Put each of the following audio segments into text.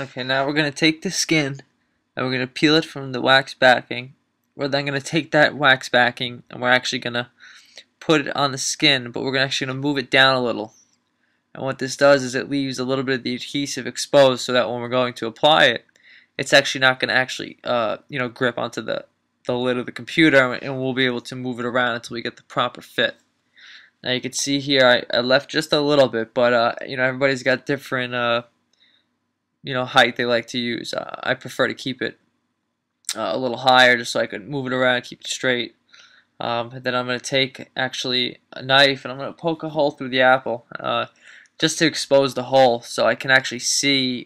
Okay, now we're going to take the skin and we're going to peel it from the wax backing. We're then going to take that wax backing and we're actually going to put it on the skin, but we're actually going to move it down a little. And what this does is it leaves a little bit of the adhesive exposed so that when we're going to apply it, it's actually not going to actually grip onto the lid of the computer, and we'll be able to move it around until we get the proper fit. Now you can see here I left just a little bit, but everybody's got different height they like to use. I prefer to keep it a little higher just so I can move it around, keep it straight. And then I'm going to take actually a knife and I'm going to poke a hole through the apple just to expose the hole so I can actually see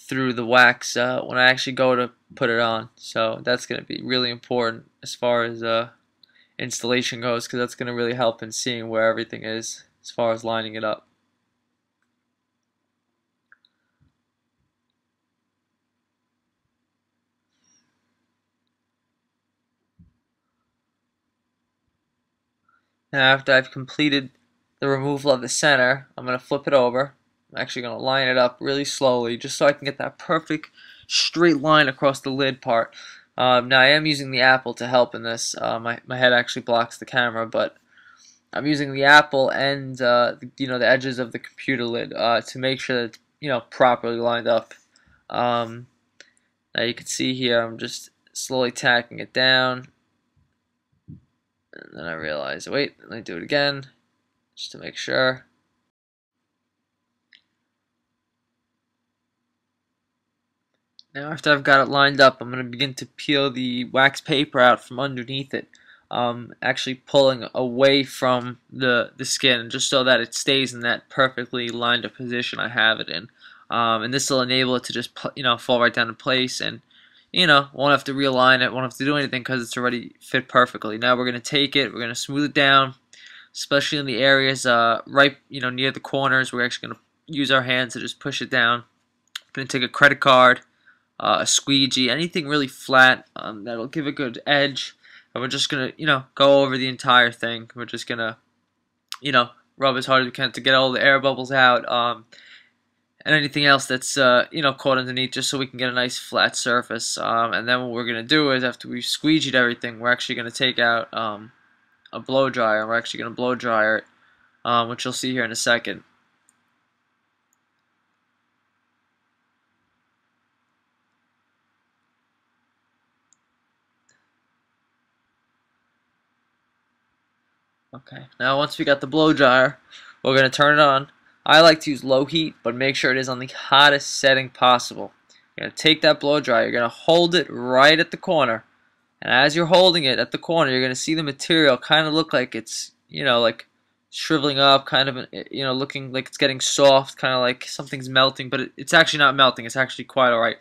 through the wax when I actually go to put it on. So that's going to be really important as far as installation goes, because that's going to really help in seeing where everything is as far as lining it up. Now after I've completed the removal of the center, I'm going to flip it over. I'm actually going to line it up really slowly just so I can get that perfect straight line across the lid part. Now I am using the apple to help in this. My head actually blocks the camera, but I'm using the apple and the edges of the computer lid to make sure that it's properly lined up. Now you can see here I'm just slowly tacking it down, and then I realize, wait, let me do it again just to make sure. Now after I've got it lined up, I'm going to begin to peel the wax paper out from underneath it, actually pulling away from the skin just so that it stays in that perfectly lined up position I have it in. And this will enable it to just fall right down in place, and won't have to realign it, won't have to do anything because it's already fit perfectly. Now we're going to take it, we're going to smooth it down, especially in the areas right near the corners. We're actually going to use our hands to just push it down. I'm going to take a credit card, a squeegee, anything really flat that'll give a good edge, and we're just gonna go over the entire thing. We're just gonna rub as hard as we can to get all the air bubbles out, and anything else that's caught underneath, just so we can get a nice flat surface. And then what we're gonna do is, after we've squeegeed everything, we're actually gonna take out a blow dryer. We're actually gonna blow dryer it, which you'll see here in a second. Okay, now once we got the blow dryer, we're going to turn it on. I like to use low heat, but make sure it is on the hottest setting possible. You're going to take that blow dryer, you're going to hold it right at the corner, and as you're holding it at the corner, you're going to see the material kind of look like it's, like shriveling up, kind of, looking like it's getting soft, kind of like something's melting, but it's actually not melting. It's actually quite alright.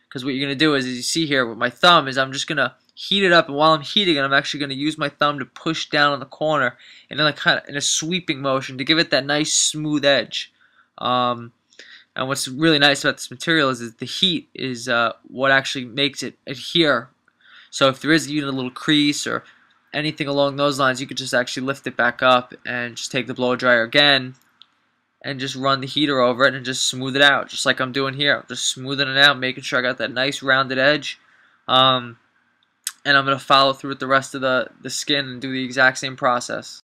Because what you're going to do is, as you see here with my thumb, is I'm just going to heat it up, and while I'm heating it, I'm actually going to use my thumb to push down on the corner and then kind of in a sweeping motion to give it that nice smooth edge. And what's really nice about this material is the heat is what actually makes it adhere. So if there is even a little crease or anything along those lines, you could just actually lift it back up and just take the blow dryer again and just run the heater over it and just smooth it out, just like I'm doing here. I'm just smoothing it out, making sure I got that nice rounded edge. And I'm going to follow through with the rest of the skin and do the exact same process.